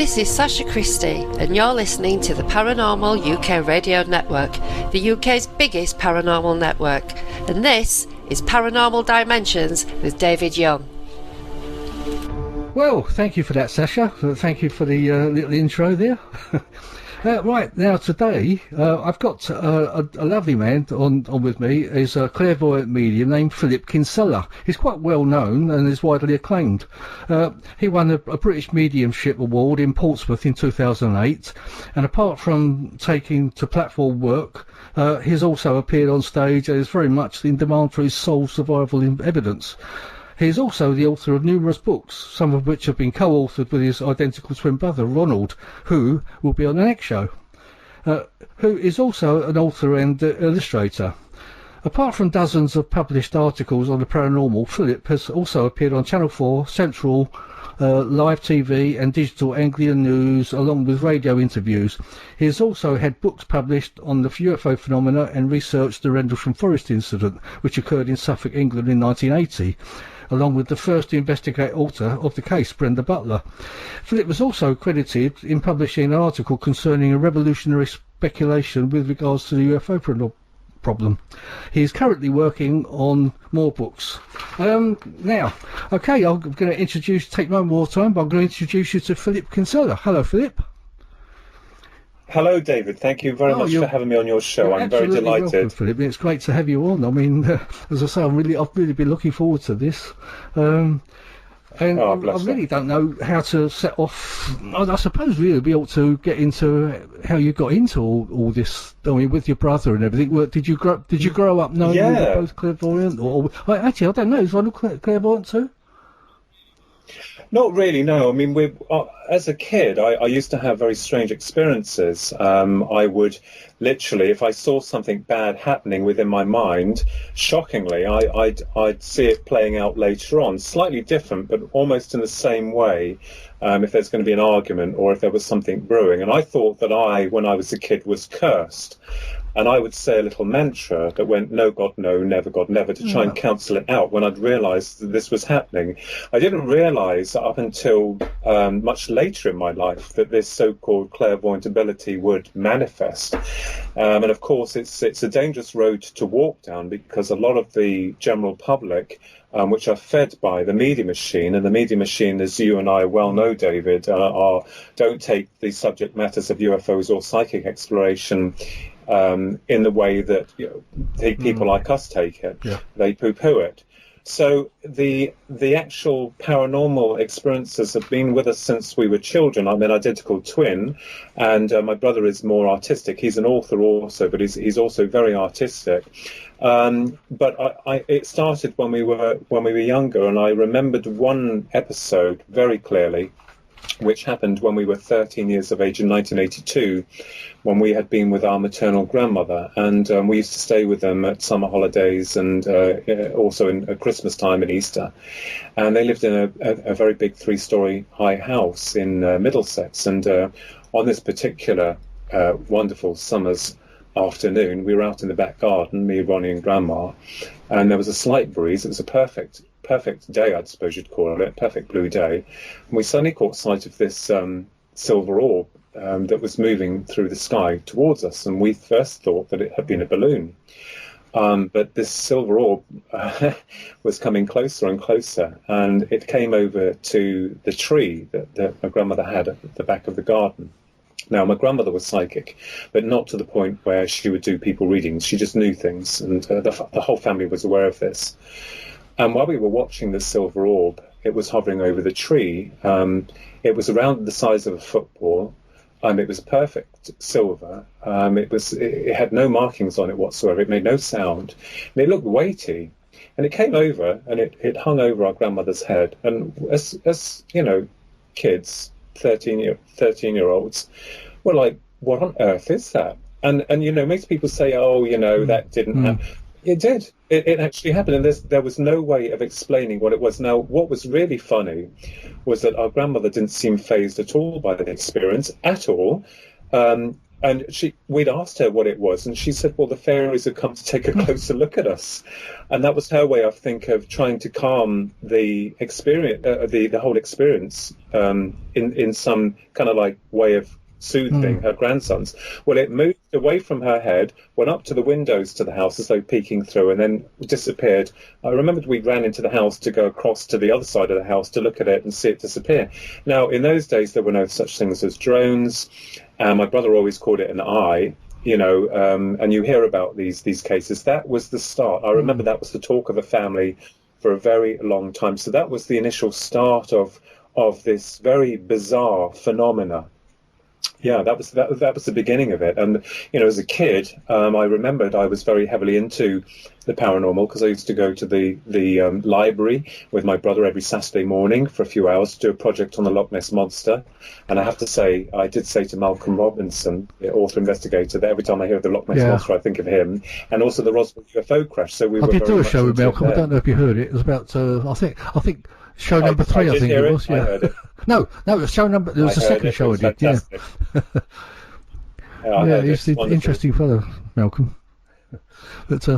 This is Sasha Christie, and you're listening to the Paranormal UK Radio Network, the UK's biggest paranormal network. And this is Paranormal Dimensions with David Young. Well, thank you for that, Sasha. Thank you for the little intro there. Right, now today I've got a lovely man on with me. Is a clairvoyant medium named Philip Kinsella. He's quite well known and is widely acclaimed. He won a British Mediumship Award in Portsmouth in 2008, and apart from taking to platform work, he's also appeared on stage and is very much in demand for his soul survival evidence. He is also the author of numerous books, some of which have been co-authored with his identical twin brother, Ronald, who will be on the next show, who is also an author and illustrator. Apart from dozens of published articles on the paranormal, Philip has also appeared on Channel 4, Central, live TV and digital Anglian news, along with radio interviews. He has also had books published on the UFO phenomena and researched the Rendlesham Forest incident, which occurred in Suffolk, England in 1980. Along with the first investigate author of the case, Brenda Butler. Philip was also credited in publishing an article concerning a revolutionary speculation with regards to the UFO problem. He is currently working on more books. Now, okay, I'm going to take no more time, but I'm going to introduce you to Philip Kinsella. Hello, Philip. Hello, David. Thank you very much for having me on your show. I'm very delighted. Welcome, Philip. It's great to have you on. I mean, as I say, I've really been looking forward to this. And I really don't know how to set off. I suppose really we ought to get into how you got into all this. I mean, with your brother and everything. Did you grow up knowing you were both clairvoyant, or actually I don't know. Is Ronald clairvoyant too? Not really, no. I mean, as a kid, I used to have very strange experiences. I would literally, if I saw something bad happening within my mind, shockingly, I'd see it playing out later on, slightly different, but almost in the same way. If there's going to be an argument or if there was something brewing. And I thought that when I was a kid, was cursed. And I would say a little mantra that went, no, God, no, never, God, never, to try and cancel it out when I'd realised that this was happening. I didn't realise up until much later in my life that this so-called clairvoyant ability would manifest. And of course, it's a dangerous road to walk down, because a lot of the general public, which are fed by the media machine, and the media machine, as you and I well know, David, don't take the subject matters of UFOs or psychic exploration in the way that people like us take it. Yeah. They poo-poo it. So the actual paranormal experiences have been with us since we were children. I'm an identical twin, and my brother is more artistic. He's an author also, but he's also very artistic. But it started when we were younger, and I remembered one episode very clearly, which happened when we were 13 years of age in 1982, when we had been with our maternal grandmother, and we used to stay with them at summer holidays and also in Christmas time and Easter. And they lived in a very big 3-story high house in Middlesex. And on this particular wonderful summer's afternoon, we were out in the back garden, me, Ronnie and Grandma, and there was a slight breeze. It was a perfect day, I suppose you'd call it, perfect blue day. And we suddenly caught sight of this silver orb that was moving through the sky towards us, and we first thought that it had been a balloon. But this silver orb was coming closer and closer, and it came over to the tree that my grandmother had at the back of the garden. Now, my grandmother was psychic, but not to the point where she would do people readings. She just knew things, and the whole family was aware of this. And while we were watching the silver orb, it was hovering over the tree. It was around the size of a football. It was perfect silver. It had no markings on it whatsoever. It made no sound. And it looked weighty. And it came over, and it hung over our grandmother's head. And as you know, kids, 13-year-olds, were like, what on earth is that? And most people say, that didn't happen. It did. It actually happened, and there was no way of explaining what it was. Now, what was really funny was that our grandmother didn't seem fazed at all by the experience, at all. And we'd asked her what it was, and she said, well, the fairies had come to take a closer look at us. And that was her way, I think, of trying to calm the experience, the whole experience, in some kind of like way of soothing her grandsons. Well, it moved away from her head, went up to the windows to the house as though peeking through, and then disappeared. I remembered we ran into the house to go across to the other side of the house to look at it and see it disappear. Now, in those days, there were no such things as drones. My brother always called it an eye, and you hear about these cases. That was the start. I remember that was the talk of the family for a very long time. So that was the initial start of this very bizarre phenomena. Yeah, that was the beginning of it. And as a kid, I remembered I was very heavily into the paranormal because I used to go to the library with my brother every Saturday morning for a few hours to do a project on the Loch Ness Monster. And I have to say, I did say to Malcolm Robinson, the author investigator, that every time I hear of the Loch Ness Monster, I think of him, and also the Roswell UFO crash. So we I were did very do a much show with into Malcolm. it I don't know if you heard it. It was about I think show number 3. I think it was. Yeah. I heard it. No, it was show number. It was the second show I did. Fantastic. Yeah, he's an interesting fellow, Malcolm. But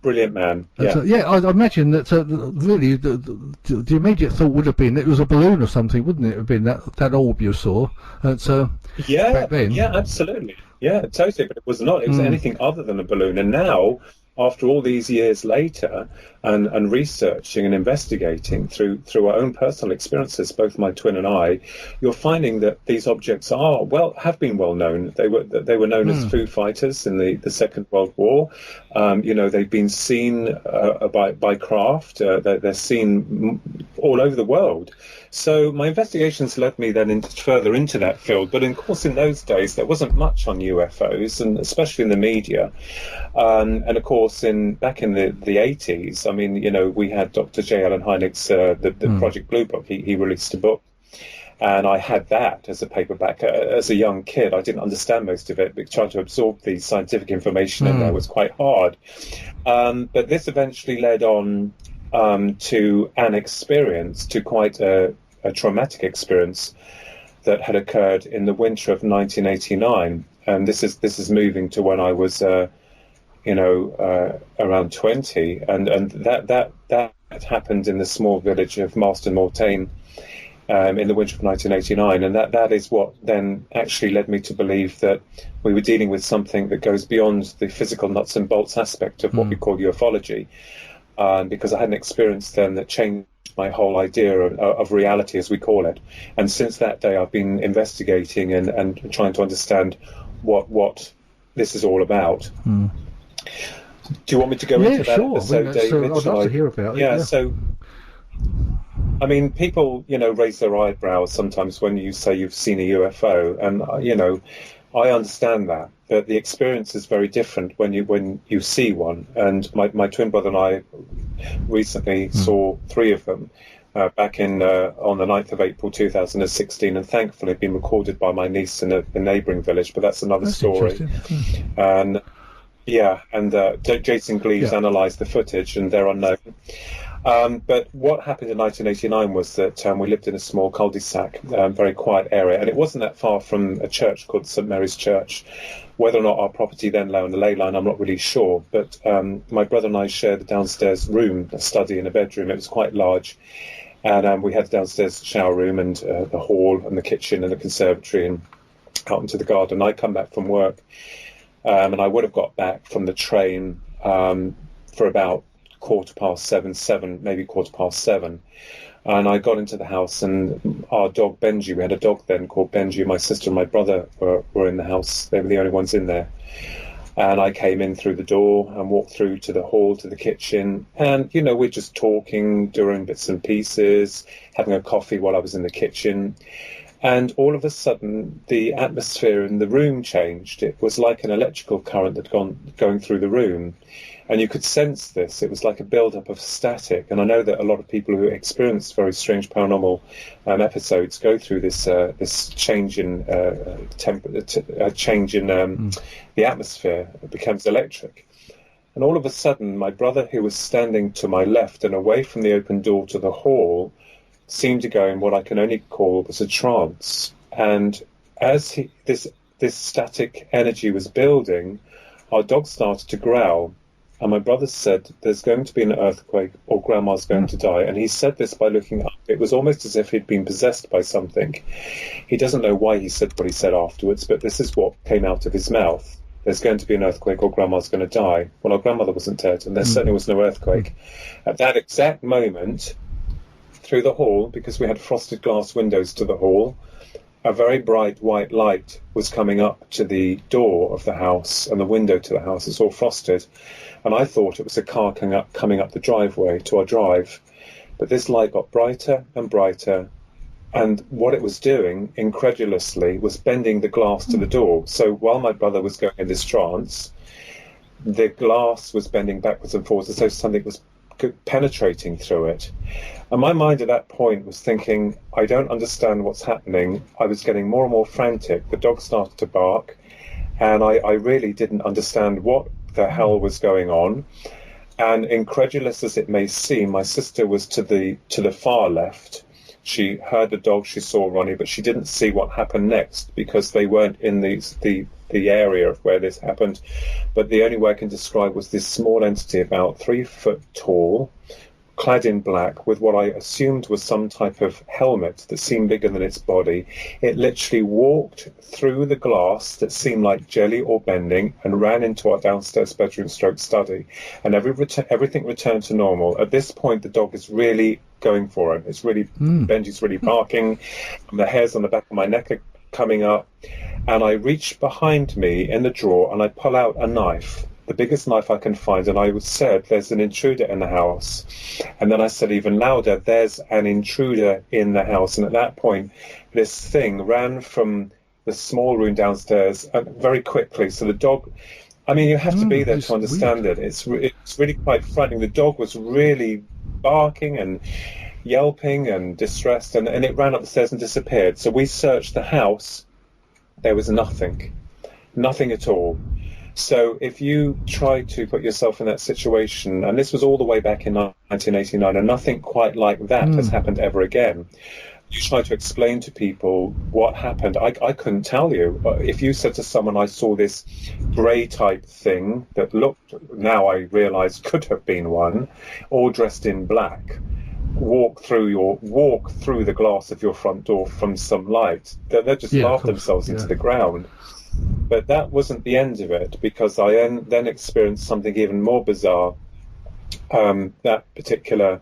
brilliant man. Yeah, I imagine that really the immediate thought would have been it was a balloon or something, wouldn't it have been that orb you saw? Back then. Yeah, absolutely. Yeah, totally. But it was not. It was anything other than a balloon. And now, after all these years later, and researching and investigating through our own personal experiences, both my twin and I, you're finding that these objects have been well known. They were known as Foo Fighters in the Second World War. They've been seen by craft. They're seen all over the world. So my investigations led me then further into that field. But of course, in those days, there wasn't much on UFOs, and especially in the media. And of course, back in the 80s, I mean, we had Dr. J. Allen Hynek's the Project Blue Book. He released a book, and I had that as a paperback. As a young kid, I didn't understand most of it, but trying to absorb the scientific information in there was quite hard. But this eventually led on to an experience, to quite a traumatic experience that had occurred in the winter of 1989. And this is moving to when I was around 20, and that happened in the small village of Marston Mortain in the winter of 1989, and that is what then actually led me to believe that we were dealing with something that goes beyond the physical nuts and bolts aspect of what we call ufology, because I had an experience then that changed my whole idea of reality, as we call it. And since that day, I've been investigating and trying to understand what this is all about. Do you want me to go into that? Sure. So, David, I'd love to hear about it. Yeah, so, I mean, people, raise their eyebrows sometimes when you say you've seen a UFO, and, I understand that, but the experience is very different when you see one. And my twin brother and I recently saw 3 of them back on the 9th of April 2016, and thankfully been recorded by my niece in a neighbouring village, but that's another story. And Jason Gleaves analysed the footage, and they're unknown. But what happened in 1989 was that we lived in a small cul-de-sac, very quiet area, and it wasn't that far from a church called St Mary's Church. Whether or not our property then lay on the ley line, I'm not really sure. But my brother and I shared a downstairs room, a study and a bedroom. It was quite large. And we had the downstairs shower room and the hall and the kitchen and the conservatory and out into the garden. I come back from work, and I would have got back from the train for about 7:15, maybe 7:15. And I got into the house, and our dog Benji, we had a dog then called Benji, my sister and my brother were in the house. They were the only ones in there. And I came in through the door and walked through to the hall, to the kitchen. And, we're just talking, doing bits and pieces, having a coffee while I was in the kitchen. And all of a sudden, the atmosphere in the room changed. It was like an electrical current that going through the room. And you could sense this. It was like a build-up of static. And I know that a lot of people who experience very strange paranormal episodes go through this change in the atmosphere. It becomes electric. And all of a sudden, my brother, who was standing to my left and away from the open door to the hall, seemed to go in what I can only call was a trance. And as this this static energy was building, our dog started to growl. And my brother said, there's going to be an earthquake or Grandma's going to die. And he said this by looking up. It was almost as if he'd been possessed by something. He doesn't know why he said what he said afterwards, but this is what came out of his mouth. There's going to be an earthquake or Grandma's going to die. Well, our grandmother wasn't dead, and there certainly was no earthquake. At that exact moment, through the hall, because we had frosted glass windows to the hall, a very bright white light was coming up to the door of the house and the window to the house. It's all frosted. And I thought it was a car coming up the driveway to our drive. But this light got brighter and brighter. And what it was doing, incredulously, was bending the glass to the door. So while my brother was going in this trance, the glass was bending backwards and forwards as though something was penetrating through it. And my mind at that point was thinking, I don't understand what's happening. I was getting more and more frantic. The dog started to bark, and I really didn't understand what the hell was going on. And incredulous as it may seem, my sister was to the far left. She heard the dog, she saw Ronnie, but she didn't see what happened next because they weren't in the area of where this happened. But the only way I can describe was this small entity about 3 foot tall, clad in black, with what I assumed was some type of helmet that seemed bigger than its body. It literally walked through the glass that seemed like jelly or bending and ran into our downstairs bedroom stroke study. And everything returned to normal. At this point, the dog is really going for it. It's really, Benji's really barking, and the hairs on the back of my neck are coming up. And I reach behind me in the drawer and I pull out a knife, the biggest knife I can find, and I said, there's an intruder in the house. And then I said even louder, there's an intruder in the house. And at that point, this thing ran from the small room downstairs very quickly. So the dog, I mean, you have to be there to understand it. It's really quite frightening. The dog was really barking and yelping and distressed, and it ran up the stairs and disappeared. So we searched the house. There was nothing at all. So if you try to put yourself in that situation, and this was all the way back in 1989, and nothing quite like that has happened ever again, you try to explain to people what happened. I couldn't tell you. If you said to someone, I saw this grey type thing that looked, now I realise could have been one, all dressed in black, walk through the glass of your front door from some light, they'd just laugh themselves into the ground. But that wasn't the end of it, because I then experienced something even more bizarre. That particular,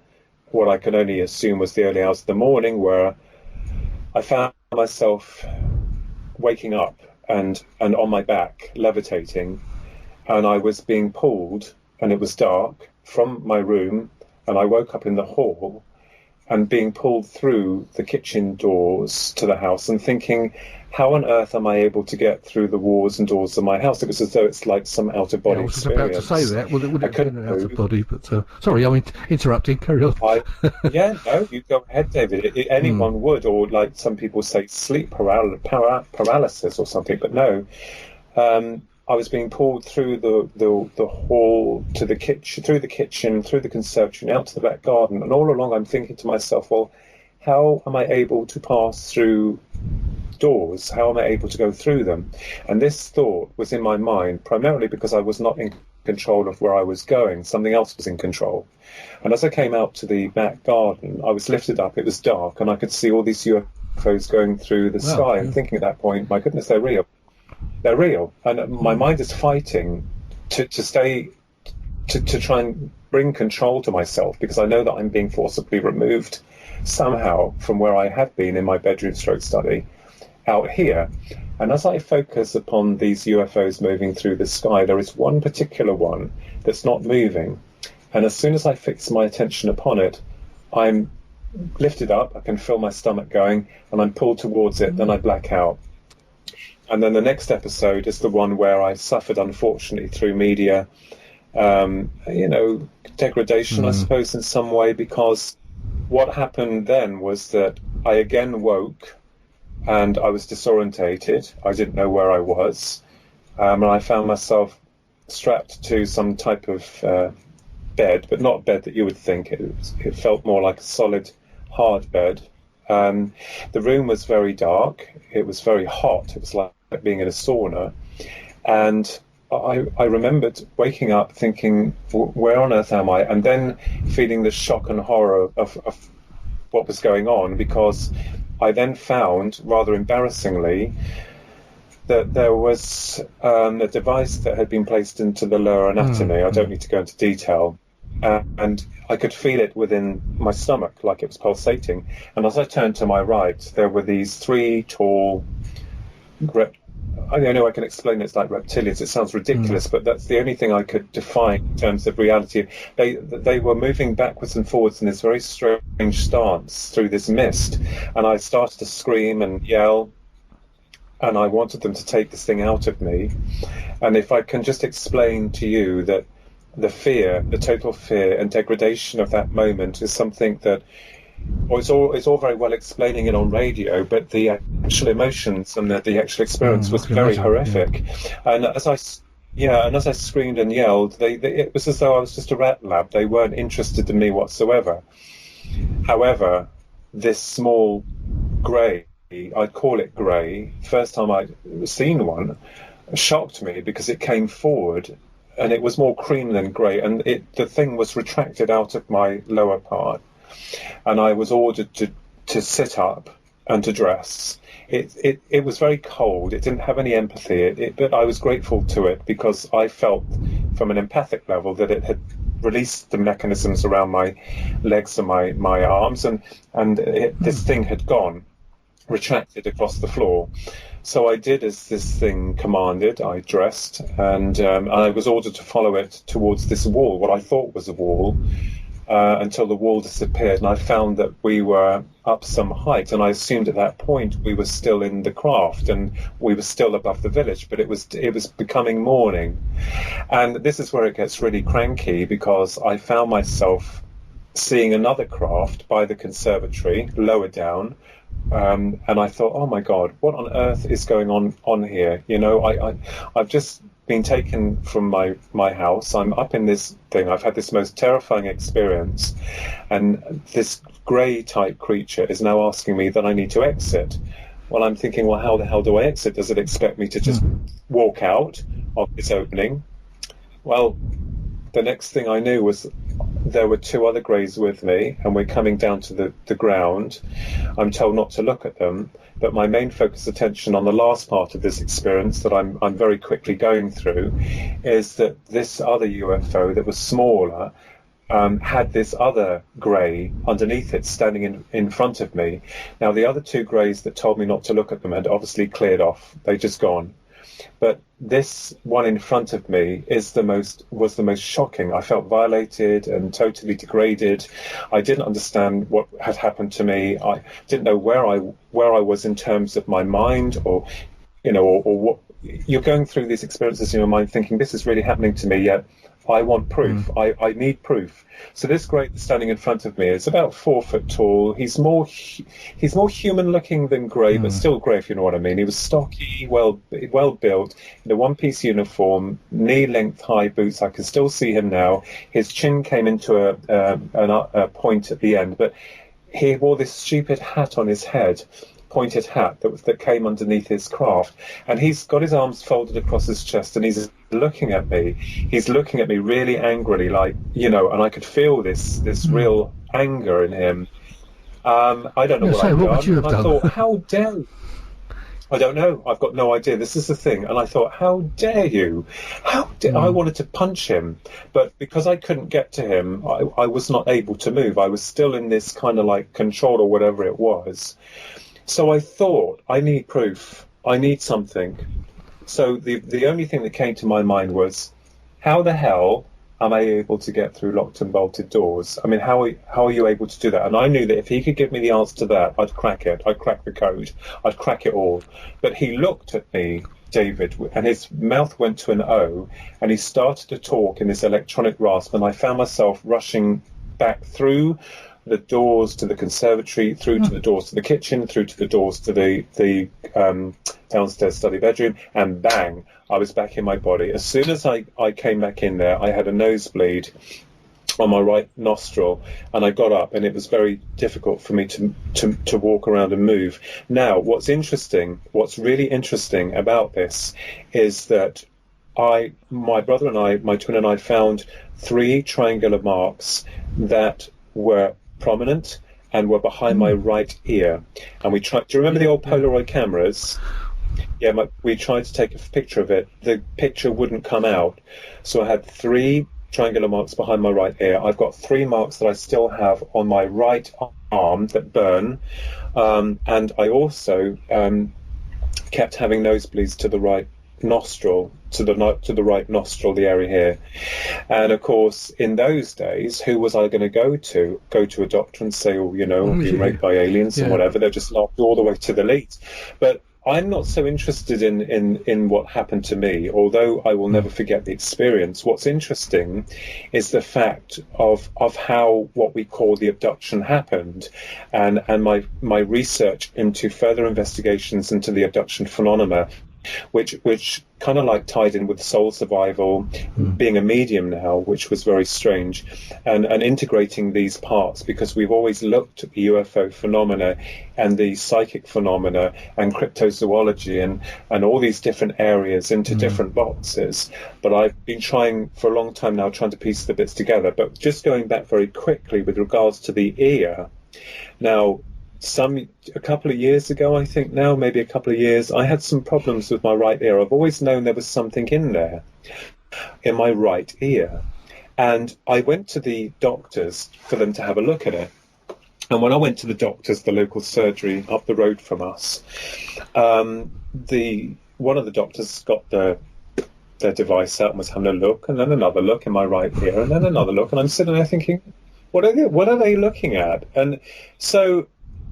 what I can only assume was the early hours of the morning, where I found myself waking up and on my back, levitating, and I was being pulled, and it was dark, from my room, and I woke up in the hall and being pulled through the kitchen doors to the house and thinking, how on earth am I able to get through the walls and doors of my house? It was as though it's like some out-of-body experience. I was just about to say that. Well, it would have been an out-of-body, but sorry, I'm interrupting. Carry on. No, you go ahead, David. Anyone would, or like some people say, sleep paralysis or something, but no. I was being pulled through the hall to the kitchen, through the conservatory, out to the back garden, and all along I'm thinking to myself, well, how am I able to pass through doors? How am I able to go through them? And this thought was in my mind primarily because I was not in control of where I was going. Something else was in control. And as I came out to the back garden, I was lifted up. It was dark, and I could see all these UFOs going through the sky. And thinking at that point, my goodness, they're real. They're real. And my mind is fighting to try and bring control to myself, because I know that I'm being forcibly removed somehow from where I had been in my bedroom stroke study out here. And as I focus upon these UFOs moving through the sky, there is one particular one that's not moving. And as soon as I fix my attention upon it, I'm lifted up, I can feel my stomach going, and I'm pulled towards it, then I black out. And then the next episode is the one where I suffered, unfortunately, through media, degradation, I suppose, in some way, because what happened then was that I again woke and I was disorientated. I didn't know where I was. And I found myself strapped to some type of bed, but not a bed that you would think. It felt more like a solid, hard bed. The room was very dark. It was very hot. It was like being in a sauna. And I remembered waking up thinking, where on earth am I? And then feeling the shock and horror of what was going on, because I then found, rather embarrassingly, that there was a device that had been placed into the lower anatomy. I don't need to go into detail. And I could feel it within my stomach, like it was pulsating. And as I turned to my right, there were these three tall, I know I can explain it's like reptilians. It sounds ridiculous, but that's the only thing I could define in terms of reality. They were moving backwards and forwards in this very strange stance through this mist. And I started to scream and yell, and I wanted them to take this thing out of me. And if I can just explain to you that the fear, the total fear and degradation of that moment is something that, or it's all very well explaining it on radio, but the actual emotions and the actual experience was very horrific. And as I screamed and yelled, it was as though I was just a rat lab. They weren't interested in me whatsoever. However, this small grey, I'd call it grey, first time I'd seen one, shocked me because it came forward and it was more cream than grey, and the thing was retracted out of my lower part. And I was ordered to sit up and to dress. It was very cold. It didn't have any empathy. But I was grateful to it because I felt from an empathic level that it had released the mechanisms around my legs and my arms, and this thing had gone, retracted across the floor. So I did as this thing commanded. I dressed, and I was ordered to follow it towards this wall, what I thought was a wall, until the wall disappeared. And I found that we were up some height, and I assumed at that point we were still in the craft and we were still above the village, but it was becoming morning. And this is where it gets really cranky, because I found myself seeing another craft by the conservatory lower down. And I thought, oh my God, what on earth is going on here? You know, I've just been taken from my house. I'm up in this thing. I've had this most terrifying experience, and this grey type creature is now asking me that I need to exit. Well, I'm thinking, well, how the hell do I exit? Does it expect me to just walk out of this opening? Well, the next thing I knew was there were two other greys with me, and we're coming down to the ground. I'm told not to look at them, but my main focus attention on the last part of this experience that I'm very quickly going through is that this other UFO that was smaller had this other grey underneath it standing in front of me. Now, the other two greys that told me not to look at them had obviously cleared off. They'd just gone. But this one in front of me was the most shocking. I felt violated and totally degraded. I didn't understand what had happened to me. I didn't know where I was in terms of my mind, or what. You're going through these experiences in your mind thinking, this is really happening to me, yet I want proof. I need proof. So this grey that's standing in front of me is about 4 foot tall. He's more human looking than grey, but still grey, if you know what I mean. He was stocky, well built, in a one-piece uniform, knee-length high boots. I can still see him now. His chin came into a point at the end, but he wore this stupid hat on his head, pointed hat that came underneath his craft, and he's got his arms folded across his chest, and he's looking at me. He's looking at me really angrily, like, and I could feel this real anger in him. I don't know what I've done. And I thought, how dare you? I don't know. I've got no idea. This is the thing. And I thought, how dare you? I wanted to punch him, but because I couldn't get to him, I was not able to move. I was still in this kind of like control or whatever it was. So I thought, I need proof. I need something. So the only thing that came to my mind was, how the hell am I able to get through locked and bolted doors? I mean, how are you able to do that? And I knew that if he could give me the answer to that, I'd crack it. I'd crack the code. I'd crack it all. But he looked at me, David, and his mouth went to an O, and he started to talk in this electronic rasp, and I found myself rushing back through the doors to the conservatory, through to the doors to the kitchen, through to the doors to the downstairs study bedroom, and bang, I was back in my body. As soon as I came back in there, I had a nosebleed. on my right nostril, and I got up, and it was very difficult for me to walk around and move. Now, what's really interesting about this is that my brother and I, my twin and I, found 3 triangular marks that were prominent and were behind my right ear. And we tried. Do you remember the old Polaroid cameras? Yeah, we tried to take a picture of it. The picture wouldn't come out, so I had 3 triangular marks behind my right ear. I've got 3 marks that I still have on my right arm that burn, and I also kept having nosebleeds to the right nostril, to the right nostril, the area here. And of course, in those days, who was I going to go to? Go to a doctor and say, oh, you know, I've been raped by aliens and whatever? They're just laughed all the way to the leads. But I'm not so interested in what happened to me, although I will never forget the experience. What's interesting is the fact of how what we call the abduction happened, and my research into further investigations into the abduction phenomena, which kind of like tied in with soul survival, being a medium now, which was very strange, and integrating these parts, because we've always looked at the UFO phenomena and the psychic phenomena and cryptozoology and all these different areas into different boxes. But I've been trying for a long time now, trying to piece the bits together. But just going back very quickly with regards to the ear, now, a couple of years ago, I think now, maybe a couple of years, I had some problems with my right ear. I've always known there was something in there, in my right ear. And I went to the doctors for them to have a look at it. And when I went to the doctors, the local surgery up the road from us, one of the doctors got their device out and was having a look, and then another look in my right ear, and then another look. And I'm sitting there thinking, what are they looking at? And so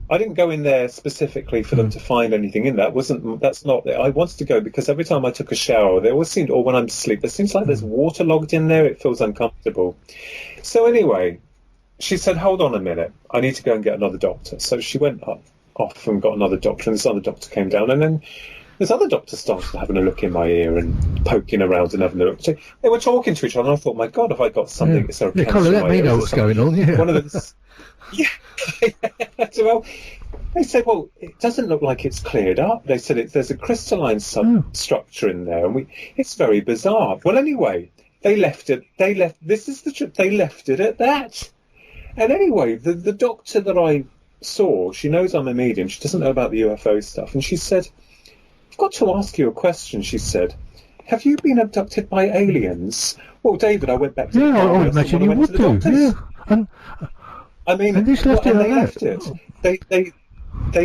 I didn't go in there specifically for them to find anything in that. That's not it. I wanted to go because every time I took a shower, there always seemed, or when I'm asleep, it seems like there's water logged in there. It feels uncomfortable. So anyway, she said, hold on a minute, I need to go and get another doctor. So she went off and got another doctor, and this other doctor came down, and then this other doctor started having a look in my ear and poking around and having a look. So they were talking to each other, and I thought, my God, have I got something? Is there a cancer in let my me ear? know what's going on. Yeah. One of them. Yeah. Well, they said, well, it doesn't look like it's cleared up. They said there's a crystalline substructure in there, and it's very bizarre. Well, anyway, they left it. This is the truth. They left it at that. And anyway, the doctor that I saw, she knows I'm a medium. She doesn't know about the UFO stuff, and she said, I've got to ask you a question. She said, have you been abducted by aliens? Well, David, I went back to the car. I imagine you would do. Yeah. And I mean, and they left it. They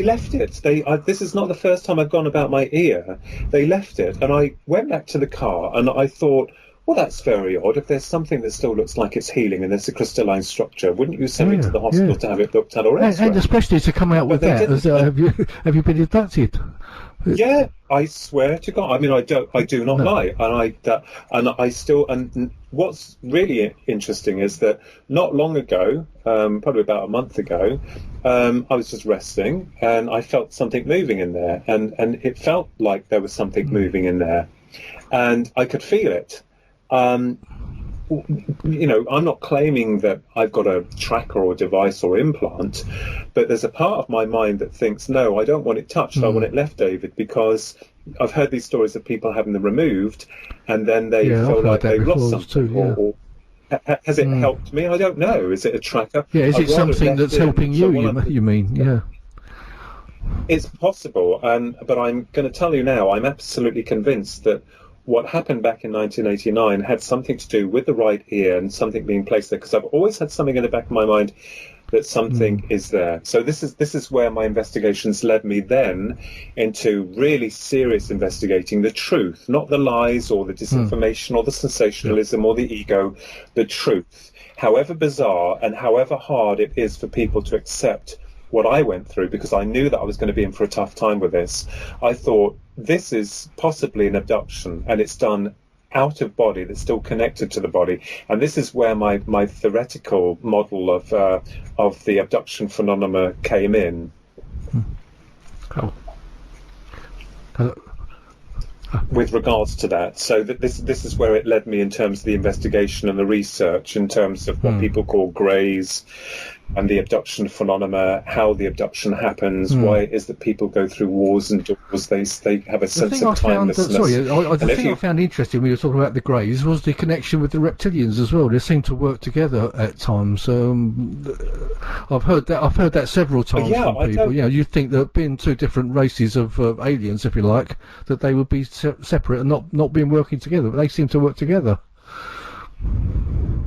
left it. This is not the first time I've gone about my ear. They left it, and I went back to the car, and I thought, well, that's very odd. If there's something that still looks like it's healing and there's a crystalline structure, wouldn't you send me to the hospital to have it looked at or X-ray? And especially to come out with that. Have you been abducted? Yeah, I swear to God. I mean, I do not lie, and what's really interesting is that not long ago, probably about a month ago, I was just resting and I felt something moving in there, and it felt like there was something moving in there, and I could feel it. You know, I'm not claiming that I've got a tracker or device or implant, but there's a part of my mind that thinks, no, I don't want it touched, I want it left, David, because I've heard these stories of people having them removed and then they feel like they've lost something. Or has it helped me? I don't know. Is it a tracker? Yeah, is it something that's helping you, you mean? Yeah. It's possible, but I'm going to tell you now, I'm absolutely convinced that what happened back in 1989 had something to do with the right ear and something being placed there, because I've always had something in the back of my mind that something is there. So this is where my investigations led me then into really serious investigating the truth, not the lies or the disinformation or the sensationalism or the ego, the truth. However bizarre and however hard it is for people to accept what I went through, because I knew that I was going to be in for a tough time with this, I thought this is possibly an abduction, and it's done out of body, that's still connected to the body. And this is where my theoretical model of the abduction phenomena came in. with regards to that. So that this is where it led me in terms of the investigation and the research in terms of what people call greys and the abduction phenomena, how the abduction happens, why it is that people go through wars and doors. They have a sense of timelessness. The thing I found interesting when you were talking about the greys was the connection with the reptilians as well. They seem to work together at times. I've heard that several times from people. You think that being two different races of aliens, if you like, that they would be separate and not being working together, but they seem to work together.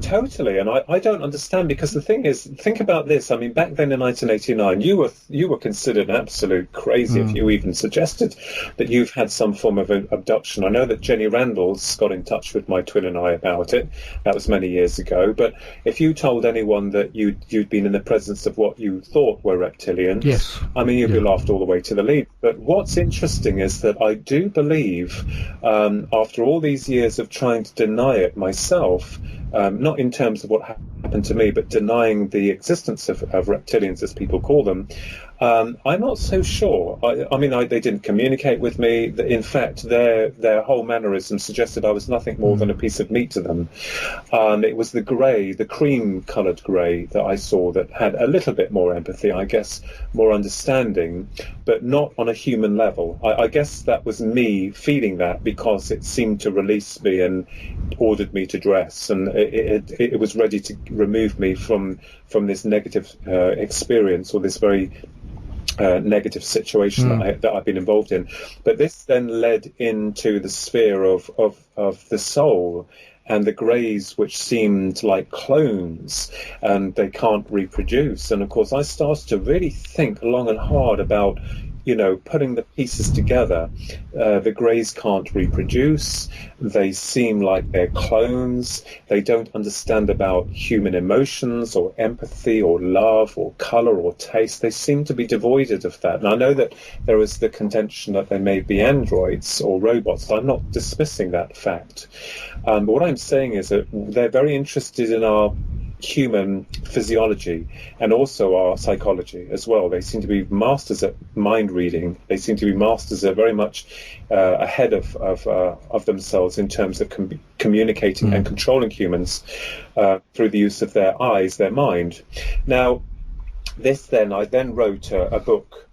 Totally, and I don't understand, because the thing is, think about this. I mean, back then in 1989, you were considered absolute crazy if you even suggested that you've had some form of an abduction. I know that Jenny Randalls got in touch with my twin and I about it. That was many years ago. But if you told anyone that you'd been in the presence of what you thought were reptilians, yes, I mean, you'd be laughed all the way to the lead. But what's interesting is that I do believe, after all these years of trying to deny it myself, not in terms of what happened to me, but denying the existence of reptilians, as people call them, I'm not so sure. I mean, they didn't communicate with me. In fact, their whole mannerism suggested I was nothing more than a piece of meat to them. It was the grey, the cream-coloured grey that I saw that had a little bit more empathy, I guess, more understanding, but not on a human level. I guess that was me feeling that because it seemed to release me and ordered me to dress, and it was ready to remove me from this negative experience, or this very negative situation that I've been involved in. But this then led into the sphere of the soul, and the greys, which seemed like clones, and they can't reproduce. And of course, I started to really think long and hard about, putting the pieces together. The greys can't reproduce. They seem like they're clones. They don't understand about human emotions or empathy or love or colour or taste. They seem to be devoid of that. And I know that there is the contention that they may be androids or robots. I'm not dismissing that fact. But what I'm saying is that they're very interested in our human physiology and also our psychology as well. They seem to be masters at mind reading. They seem to be masters at very much ahead of themselves in terms of communicating and controlling humans through the use of their eyes, their mind. Now, I then wrote a book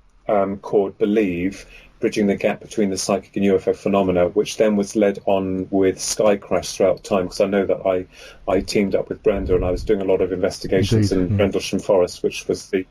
called Believe, Bridging the Gap Between the Psychic and UFO Phenomena, which then was led on with Sky Crash throughout time, because I know that I teamed up with Brenda and I was doing a lot of investigations in Rendlesham Forest, which was the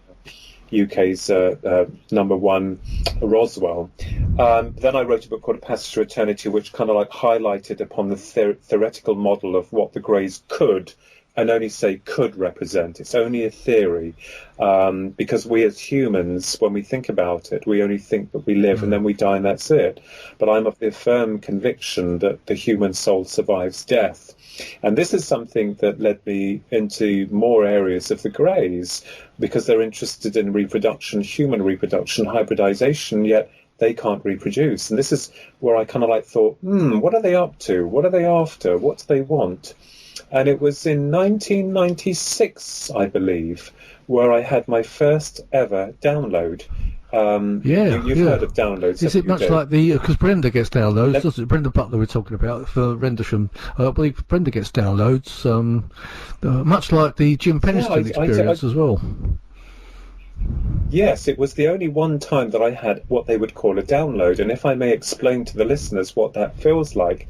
UK's #1 Roswell. Then I wrote a book called A Passage to Eternity, which kind of like highlighted upon the theoretical model of what the greys could, and only say could represent. It's only a theory, because we as humans, when we think about it, we only think that we live and then we die and that's it. But I'm of the firm conviction that the human soul survives death. And this is something that led me into more areas of the greys, because they're interested in reproduction, human reproduction, hybridization, yet they can't reproduce. And this is where I kind of like thought, what are they up to? What are they after? What do they want? And it was in 1996, I believe, where I had my first ever download. You've heard of downloads. Is it much like because Brenda gets downloads, doesn't it? Brenda Butler we're talking about for Rendlesham. I believe Brenda gets downloads, much like the Jim Penniston experience as well. Yes, it was the only one time that I had what they would call a download. And if I may explain to the listeners what that feels like,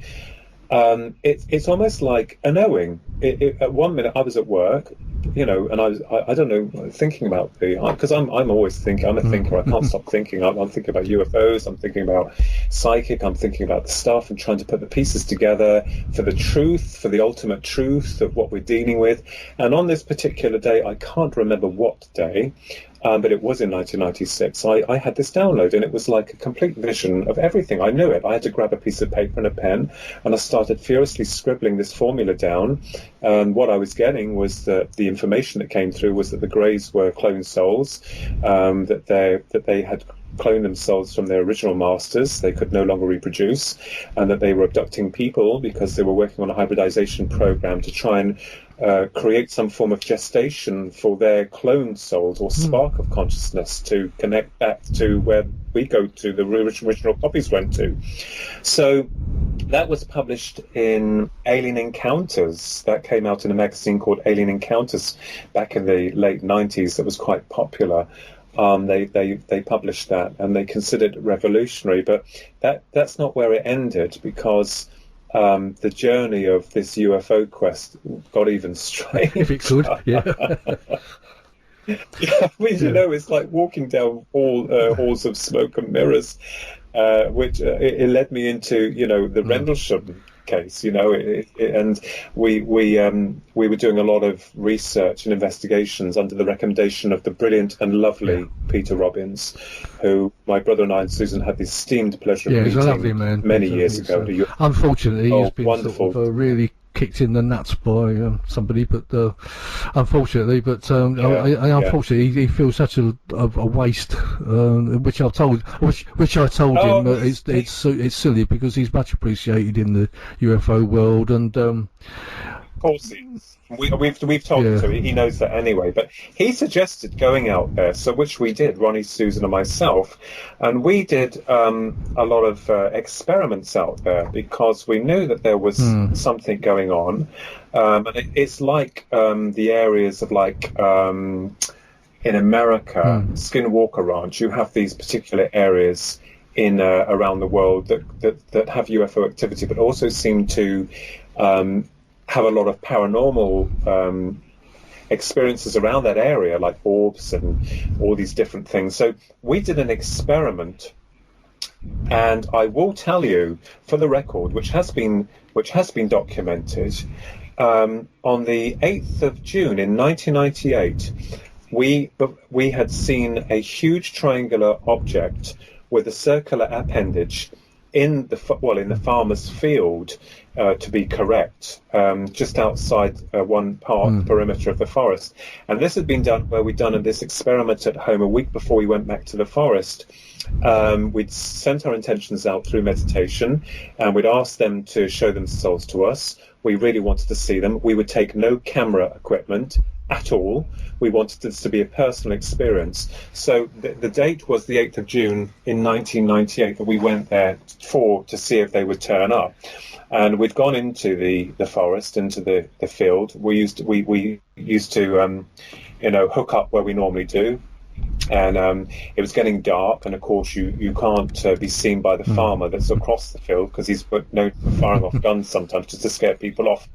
it's almost like a knowing. At 1 minute I was at work, and I don't know, thinking about because I'm always thinking. I'm a thinker. I can't stop thinking. I'm thinking about UFOs. I'm thinking about psychic. I'm thinking about the stuff and trying to put the pieces together for the truth, for the ultimate truth of what we're dealing with. And on this particular day, I can't remember what day, but it was in 1996, I had this download, and it was like a complete vision of everything. I knew it. I had to grab a piece of paper and a pen, and I started furiously scribbling this formula down. And what I was getting was that the information that came through was that the greys were clone souls, that they had cloned themselves from their original masters. They could no longer reproduce, and that they were abducting people because they were working on a hybridization program to try and create some form of gestation for their cloned souls or spark of consciousness to connect back to where we go to, the original copies went to. So that was published in Alien Encounters. That came out in a magazine called Alien Encounters back in the late 90s. That was quite popular. They published that, and they considered it revolutionary. But that's not where it ended, because the journey of this UFO quest got even strange. If it could, yeah. Yeah, I mean, you know, it's like walking down halls of smoke and mirrors, which it led me into, you know, the Rendlesham case, you know, and we were doing a lot of research and investigations under the recommendation of the brilliant and lovely Peter Robbins, who my brother and I and Susan had the esteemed pleasure of he's meeting a lovely man, many Peter. years ago. Unfortunately, he's been wonderful. sort of really kicked in the nuts by somebody, but unfortunately, unfortunately, he feels such a waste, which I told him it's silly, because he's much appreciated in the UFO world, and of course he is. We've told him so. He knows that anyway. But he suggested going out there, so which we did, Ronnie, Susan, and myself, and we did a lot of experiments out there, because we knew that there was something going on. And it's like the areas of, like, in America, Skinwalker Ranch. You have these particular areas in around the world that have UFO activity, but also seem to have a lot of paranormal experiences around that area, like orbs and all these different things. So we did an experiment, and I will tell you, for the record, which has been documented, on the 8th of June in 1998, we had seen a huge triangular object with a circular appendage in the farmer's field, to be correct, just outside one perimeter of the forest. And this had been done where we'd done this experiment at home a week before we went back to the forest. We'd sent our intentions out through meditation, and we'd asked them to show themselves to us. We really wanted to see them. We would take no camera equipment at all. We wanted this to be a personal experience. So the date was the 8th of June in 1998 that we went there to see if they would turn up. And we'd gone into the forest, into the field. We used to hook up where we normally do. And it was getting dark, and of course you can't be seen by the farmer that's across the field, because he's known for firing off guns sometimes just to scare people off.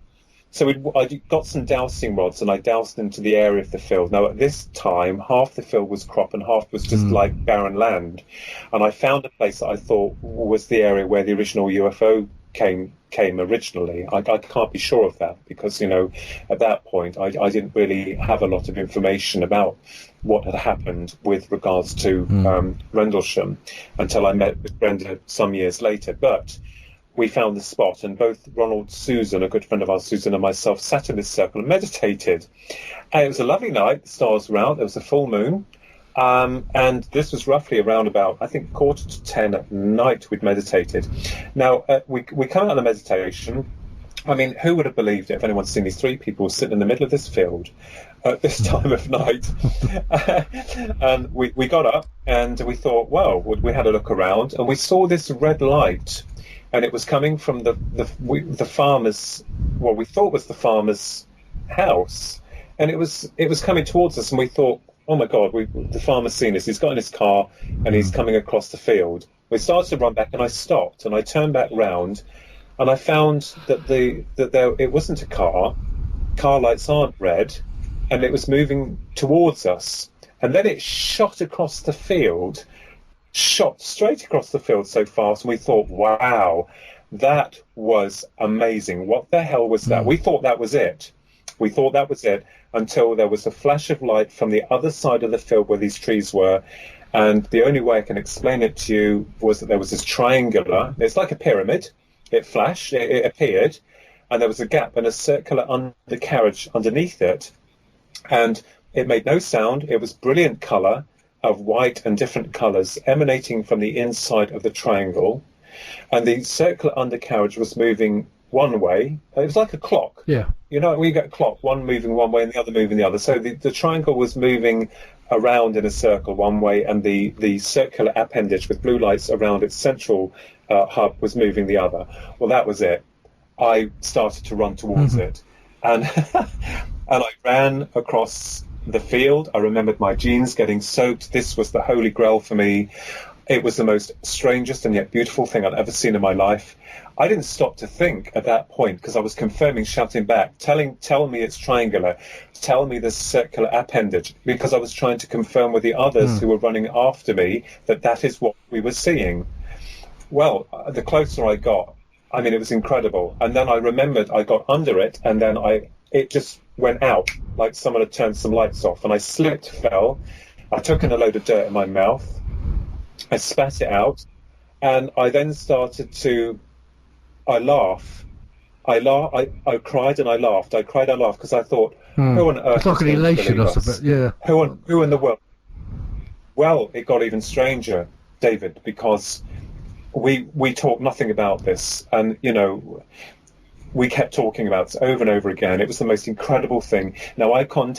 So I got some dowsing rods, and I doused into the area of the field. Now, at this time, half the field was crop and half was just like barren land. And I found a place that I thought was the area where the original UFO came originally. I can't be sure of that, because, at that point, I didn't really have a lot of information about what had happened with regards to Rendlesham until I met with Brenda some years later. But we found the spot, and both Ronald, Susan, a good friend of ours, Susan, and myself sat in this circle and meditated. And it was a lovely night. The stars were out. There was a full moon. And this was roughly around about, I think, 9:45 at night we'd meditated. Now, we come out of the meditation. I mean, who would have believed it if anyone's seen these three people sitting in the middle of this field at this time of night? And we got up, and we thought, well, we had a look around, and we saw this red light. And it was coming from the farmer's, what we thought was the farmer's house, and it was coming towards us. And we thought, oh my God, the farmer's seen us. He's got in his car, and he's coming across the field. We started to run back, and I stopped, and I turned back round, and I found that it wasn't a car. Car lights aren't red, and it was moving towards us. And then it shot across the field. Shot straight across the field so fast, and we thought, wow, that was amazing. What the hell was that? We thought that was it. Until there was a flash of light from the other side of the field where these trees were. And the only way I can explain it to you was that there was this triangular, it's like a pyramid. It flashed, it appeared, and there was a gap and a circular undercarriage underneath it. And it made no sound. It was brilliant colour. of white and different colours emanating from the inside of the triangle, and the circular undercarriage was moving one way. It was like a clock. Yeah. You know, we get a clock, one moving one way and the other moving the other. So the triangle was moving around in a circle one way, and the circular appendage with blue lights around its central hub was moving the other. Well, that was it. I started to run towards it, and and I ran across the field. I remembered my jeans getting soaked. This was the holy grail for me. It was the most strangest and yet beautiful thing I'd ever seen in my life. I didn't stop to think at that point, because I was confirming, shouting back, tell me it's triangular, tell me the circular appendage, because I was trying to confirm with the others who were running after me that is what we were seeing. Well, the closer I got, I mean, it was incredible. And then I remembered I got under it, and then it just went out, like someone had turned some lights off, and I slipped, fell. I took in a load of dirt in my mouth. I spat it out, and I then started to, I cried and I laughed. I cried, I laughed, because I thought, who on earth? It's like an elation, I suppose. Yeah. Who in the world? Well, it got even stranger, David, because we talked nothing about this, and we kept talking about it over and over again. It was the most incredible thing. Now, I can't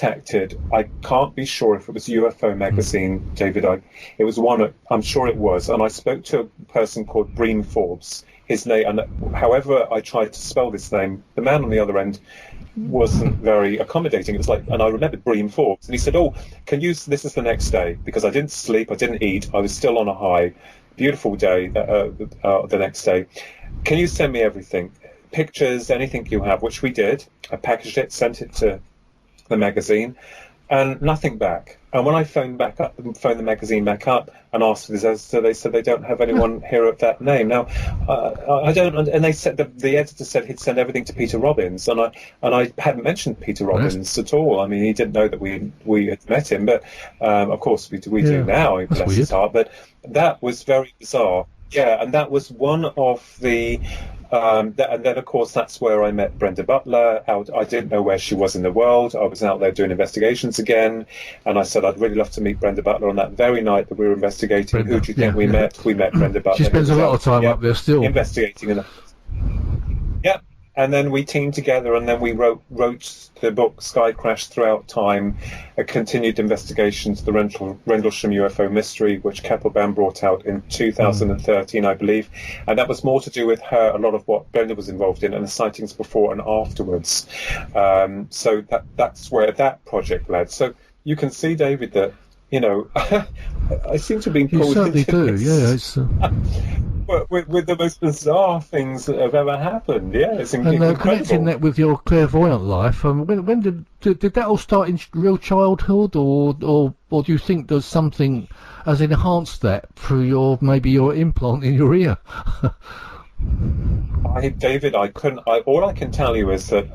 be sure if it was UFO magazine, David. It was one, I'm sure it was. And I spoke to a person called Breen Forbes. His name, and however I tried to spell this name, the man on the other end wasn't very accommodating. It was like, and I remembered Breen Forbes, and he said, this is the next day, because I didn't sleep, I didn't eat, I was still on a high. Beautiful day the next day. Can you send me everything? Pictures, anything you have, which we did. I packaged it, sent it to the magazine, and nothing back. And when I phoned the magazine back up and asked for this editor, they said they don't have anyone here of that name. Now, I don't, and they said the editor said he'd send everything to Peter Robbins, and I hadn't mentioned Peter Robbins at all. I mean, he didn't know that we had met him, but of course we do now. Bless his heart. But that was very bizarre. Yeah, and that was one of the. And then, of course, that's where I met Brenda Butler. I didn't know where she was in the world. I was out there doing investigations again. And I said, I'd really love to meet Brenda Butler on that very night that we were investigating. Who do you think we met? We met Brenda Butler. She spends a lot of time up there still. Investigating. Yeah. And then we teamed together, and then we wrote the book Sky Crash Throughout Time, a continued investigation to the Rendlesham UFO mystery, which Keppelbaum brought out in 2013, I believe. And that was more to do with her, a lot of what Brenda was involved in, and the sightings before and afterwards. So that's where that project led. So you can see, David, that, I seem to be pulled you certainly into do, this. yeah. With the most bizarre things that have ever happened. Yeah, it's incredible. Connecting that with your clairvoyant life, when did that all start in real childhood, or do you think there's something has enhanced that through your implant in your ear? David, all I can tell you is that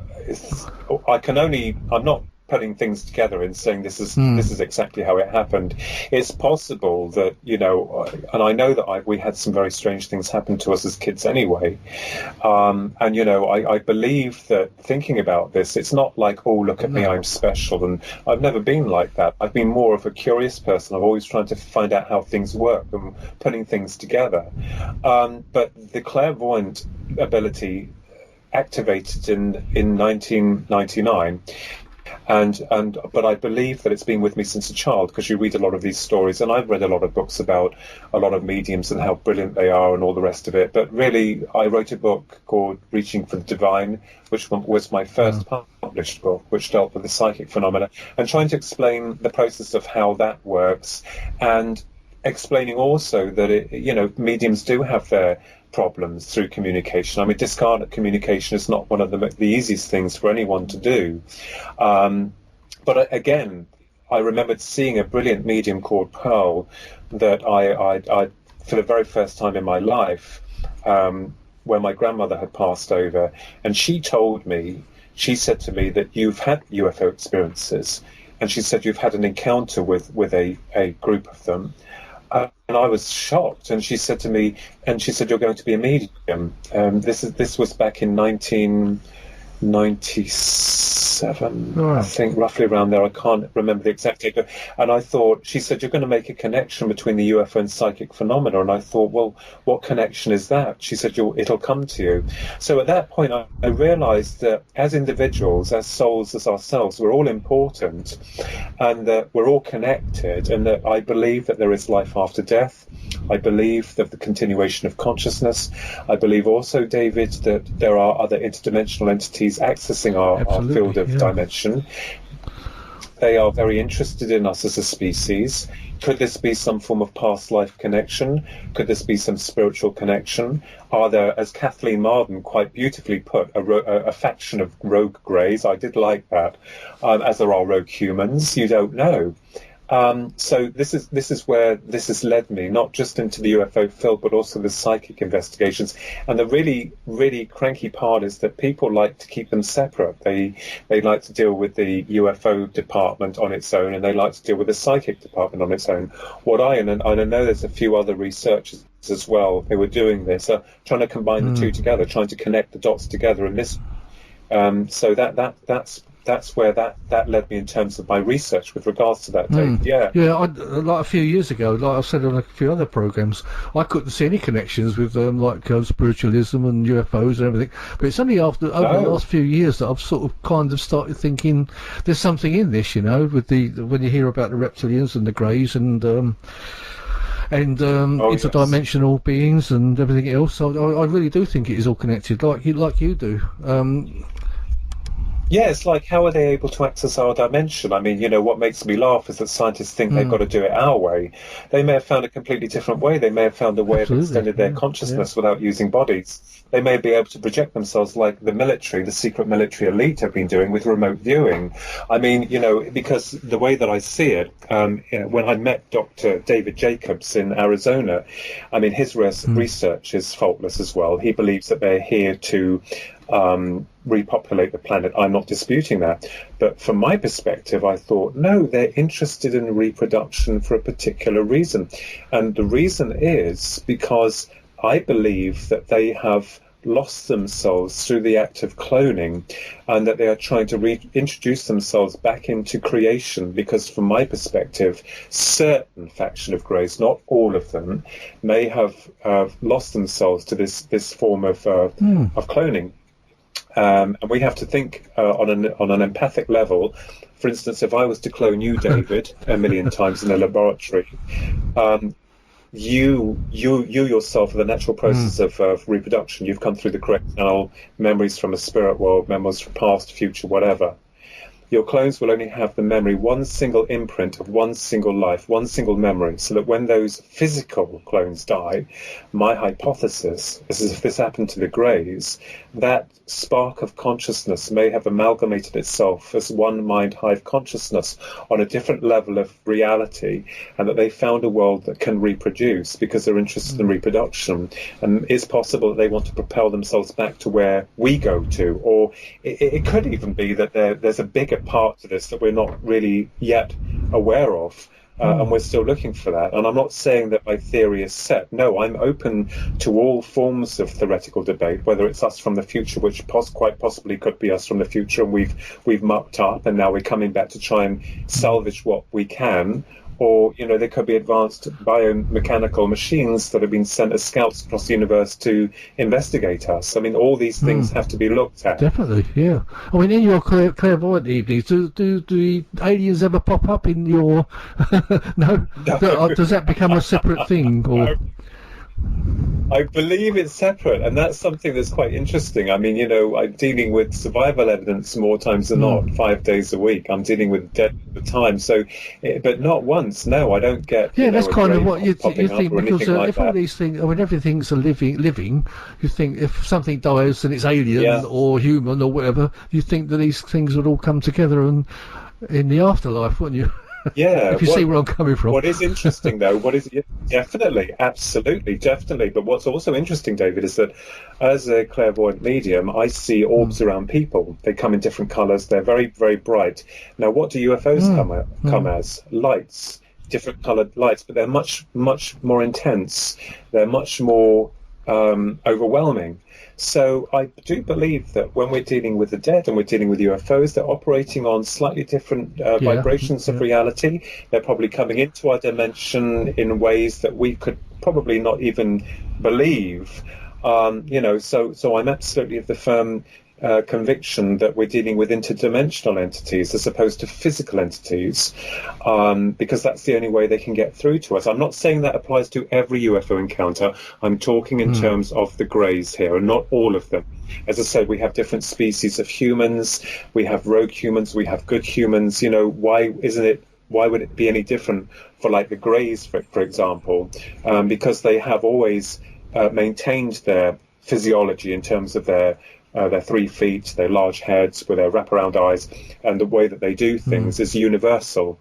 I'm not putting things together and saying this is exactly how it happened. It's possible that, and I know that we had some very strange things happen to us as kids anyway. And, I believe that thinking about this, it's not like, oh, look at me, I'm special. And I've never been like that. I've been more of a curious person. I've always tried to find out how things work and putting things together. But the clairvoyant ability activated in 1999. But I believe that it's been with me since a child, because you read a lot of these stories, and I've read a lot of books about a lot of mediums and how brilliant they are and all the rest of it. But really, I wrote a book called Reaching for the Divine, which was my first published book, which dealt with the psychic phenomena and trying to explain the process of how that works, and explaining also that mediums do have their problems through communication. I mean, discarded communication is not one of the easiest things for anyone to do. But again, I remembered seeing a brilliant medium called Pearl that I for the very first time in my life, when my grandmother had passed over, and she said to me that you've had UFO experiences, and she said you've had an encounter with a group of them. And I was shocked, and she said to me, you're going to be a medium. This was back in 97, Right. I think, roughly around there. I can't remember the exact date. And I thought, she said, you're going to make a connection between the UFO and psychic phenomena. And I thought, well, what connection is that? She said, it'll come to you. So at that point, I realized that as individuals, as souls, as ourselves, we're all important, and that we're all connected, and that I believe that there is life after death. I believe that the continuation of consciousness. I believe also, David, that there are other interdimensional entities accessing our field of dimension. They are very interested in us as a species. Could this be some form of past life connection? Could this be some spiritual connection? Are there, as Kathleen Marden quite beautifully put, a faction of rogue greys? I did like that. As there are rogue humans, you don't know. So this is where this has led me, not just into the UFO field, but also the psychic investigations. And the really, really cranky part is that people like to keep them separate. They like to deal with the UFO department on its own, and they like to deal with the psychic department on its own. And I know there's a few other researchers as well who were doing this, trying to combine the two together, trying to connect the dots together. And this, so that's where that led me in terms of my research with regards to that, Dave. Yeah, like a few years ago, like I said on a few other programs, I couldn't see any connections with spiritualism and UFOs and everything. But it's only over the last few years that I've sort of kind of started thinking there's something in this, with when you hear about the reptilians and the greys and interdimensional beings and everything else. So I really do think it is all connected, like you do. Yeah, it's like, how are they able to access our dimension? I mean, what makes me laugh is that scientists think they've got to do it our way. They may have found a completely different way. They may have found a way of extending their consciousness without using bodies. They may be able to project themselves like the military, the secret military elite have been doing with remote viewing. I mean, because the way that I see it, when I met Dr. David Jacobs in Arizona, I mean, his research is faultless as well. He believes that they're here to repopulate the planet. I'm not disputing that. But from my perspective, I thought, no, they're interested in reproduction for a particular reason. And the reason is because I believe that they have lost themselves through the act of cloning, and that they are trying to reintroduce themselves back into creation, because from my perspective, certain faction of greys, not all of them, may have lost themselves to this form of cloning. And we have to think on an empathic level. For instance, if I was to clone you, David, a million times in a laboratory, you yourself are the natural process of reproduction. You've come through the correct channel, memories from a spirit world, memories from past, future, whatever. Your clones will only have the memory, one single imprint of one single life, one single memory, so that when those physical clones die, my hypothesis is, if this happened to the greys, that spark of consciousness may have amalgamated itself as one mind hive consciousness on a different level of reality, and that they found a world that can reproduce because they're interested in reproduction. And it's possible that they want to propel themselves back to where we go to, or it could even be that there's a bigger part to this that we're not really yet aware of, and we're still looking for that. And I'm not saying that my theory is set. No, I'm open to all forms of theoretical debate, whether it's us from the future, which quite possibly could be us from the future, and we've mucked up and now we're coming back to try and salvage what we can, or there could be advanced biomechanical machines that have been sent as scouts across the universe to investigate us. I mean, all these things have to be looked at. Definitely, yeah. I mean, in your clairvoyant evenings, do the aliens ever pop up in your... No? Does that become a separate thing? Or... I believe it's separate, and that's something that's quite interesting. I mean, I'm dealing with survival evidence more times than not, 5 days a week. I'm dealing with dead at the time, so, but not once. No, I don't get. Yeah, that's kind of what you think, because like if all these things, I mean, everything's a living. You think if something dies and it's alien or human or whatever, you think that these things would all come together and in the afterlife, wouldn't you? Yeah, if you see where I'm coming from. What is interesting, though, definitely, absolutely, definitely. But what's also interesting, David, is that as a clairvoyant medium, I see orbs around people. They come in different colours. They're very, very bright. Now, what do UFOs come as? Lights, different coloured lights, but they're much, much more intense. They're much more overwhelming. So I do believe that when we're dealing with the dead and we're dealing with UFOs, they're operating on slightly different vibrations of reality. They're probably coming into our dimension in ways that we could probably not even believe. So I'm absolutely of the firm conviction that we're dealing with interdimensional entities as opposed to physical entities, because that's the only way they can get through to us. I'm not saying that applies to every UFO encounter. I'm talking in terms of the greys here, and not all of them. As I said, we have different species of humans. We have rogue humans. We have good humans. Why would it be any different for like the greys, for example? Because they have always maintained their physiology in terms of their 3 feet, their large heads with their wraparound eyes, and the way that they do things is universal.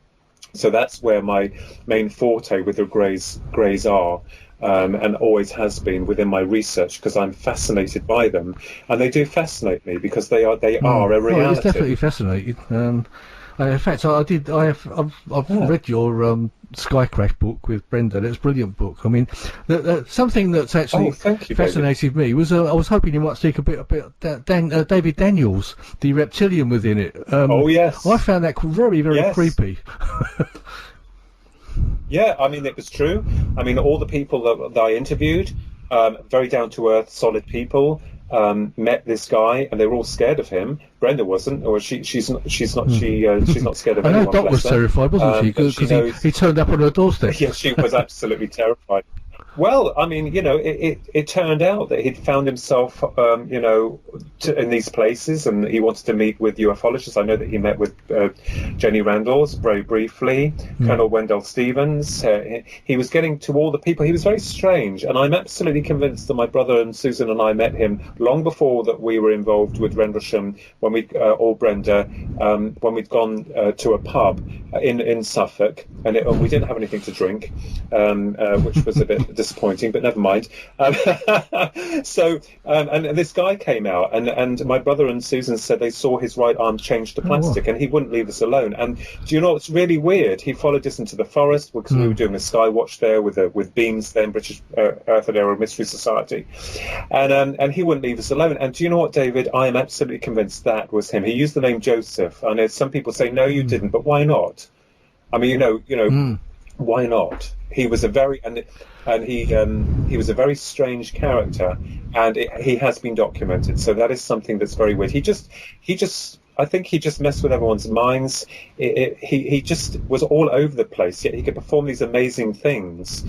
So that's where my main forte with the greys are, and always has been within my research, because I'm fascinated by them, and they do fascinate me because they are a reality. Oh, it's definitely fascinating. In fact, I've read your Sky Crash book with Brenda. It's a brilliant book. I mean, something that's actually fascinated me was I was hoping you might speak a bit about David Daniels, the reptilian within it. Yes, I found that very, very creepy. Yeah, I mean, it was true. I mean, all the people that I interviewed, very down to earth, solid people. Met this guy, and they were all scared of him. Brenda wasn't, or she's not scared of anyone. I know Dot was terrified, wasn't she? Because he turned up on her doorstep. Yeah, she was absolutely terrified. Well, I mean, it turned out that he'd found himself, in these places, and he wanted to meet with ufologists. I know that he met with Jenny Randalls very briefly, Colonel Wendell Stevens. He was getting to all the people. He was very strange, and I'm absolutely convinced that my brother and Susan and I met him long before that we were involved with Rendlesham, when we, or Brenda, when we'd gone to a pub in Suffolk, and we didn't have anything to drink, which was a bit disappointing, but never mind. So this guy came out, and my brother and Susan said they saw his right arm change to plastic, and he wouldn't leave us alone. And do you know what's really weird? He followed us into the forest, because we were doing a sky watch there with Beams, then British Earth and Aero Mystery Society, and he wouldn't leave us alone. And do you know what, David? I am absolutely convinced that was him. He used the name Joseph. I know some people say, no, you didn't, but why not? I mean, why not? He was a very he was a very strange character, and he has been documented. So that is something that's very weird. I think he just messed with everyone's minds. He just was all over the place, yet he could perform these amazing things.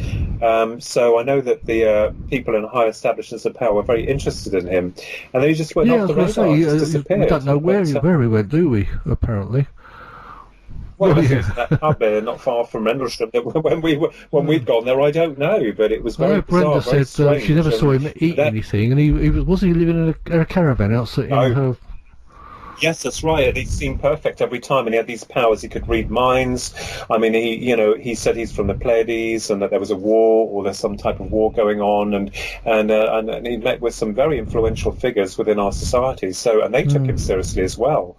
So I know that the people in high establishments of power were very interested in him, and then he just went off the radar, just disappeared. We don't know where he went, do we? Apparently. Well, that pub there, not far from Rendlesham. When we'd gone there, I don't know, but it was very bizarre. Brenda said she never saw him eat anything, and he was he living in a caravan outside in her. Yes, that's right. And he seemed perfect every time, and he had these powers. He could read minds. I mean, he said he's from the Pleiades, and that there was a war, or there's some type of war going on, and he met with some very influential figures within our society. So, and they took him seriously as well.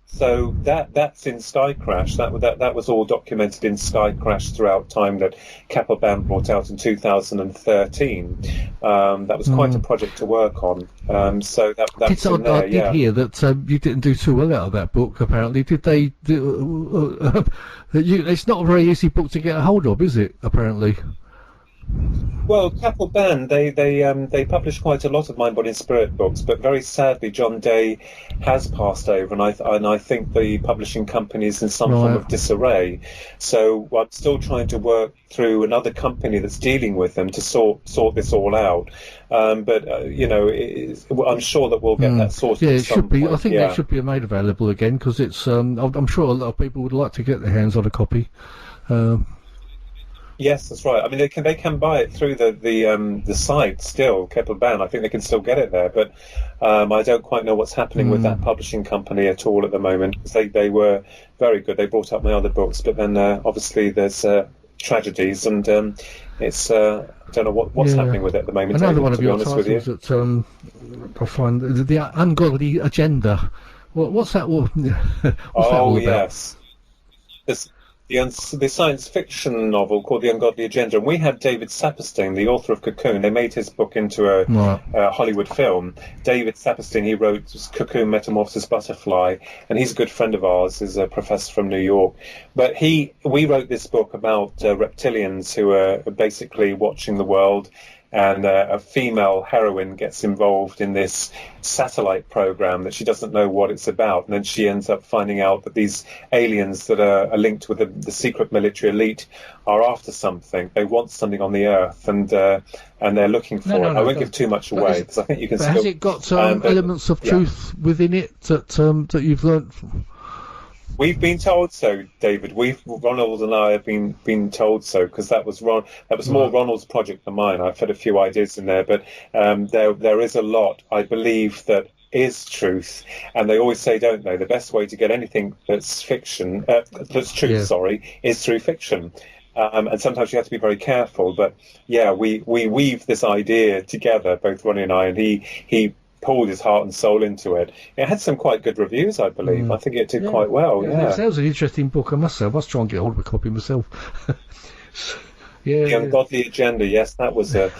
So that's in Sky Crash. That was all documented in Sky Crash throughout time that Keppel Band brought out in 2013. That was quite a project to work on. So that's in there. I did hear that you didn't do too well out of that book. Apparently, did they? It's not a very easy book to get a hold of, is it? Apparently. Well, Keppel Band, they published quite a lot of Mind, Body and Spirit books, but very sadly John Day has passed over, and I think the publishing company is in some form of disarray. So I'm still trying to work through another company that's dealing with them to sort this all out. But I'm sure that we'll get that sorted. Yeah, it should be. Point. I think that should be made available again, because it's. I'm sure a lot of people would like to get their hands on a copy. Yes, that's right. I mean, they can buy it through the site still, Keppel Band. I think they can still get it there, but I don't quite know what's happening with that publishing company at all at the moment. They were very good. They brought up my other books, but then obviously there's tragedies, and it's I don't know what's happening with it at the moment. Another one of your titles that I find the Ungodly Agenda. What's that? What's that all about? Yes. the science fiction novel called The Ungodly Agenda. And we had David Saperstein, the author of Cocoon. They made his book into a Hollywood film. David Saperstein, he wrote Cocoon, Metamorphosis, Butterfly, and he's a good friend of ours. He's a professor from New York. But we wrote this book about reptilians who are basically watching the world, and a female heroine gets involved in this satellite program that she doesn't know what it's about, and then she ends up finding out that these aliens that are linked with the secret military elite are after something. They want something on the Earth, and they're looking for it. I won't give too much away, because I think you can still... Has it got elements of truth within it that you've learnt? We've been told so, David. Ronald and I have been told so, because that was more Ronald's project than mine. I've had a few ideas in there, but there is a lot, I believe, that is truth. And they always say, don't they, the best way to get anything that's fiction, that's truth, is through fiction. And sometimes you have to be very careful. But yeah, we weave this idea together, both Ronnie and I, and he poured his heart and soul into it. It had some quite good reviews, I believe. I think it did quite well. Yeah, it sounds an interesting book. I must say, I must try and get hold of a copy myself. The Ungodly Agenda. Yes, that was a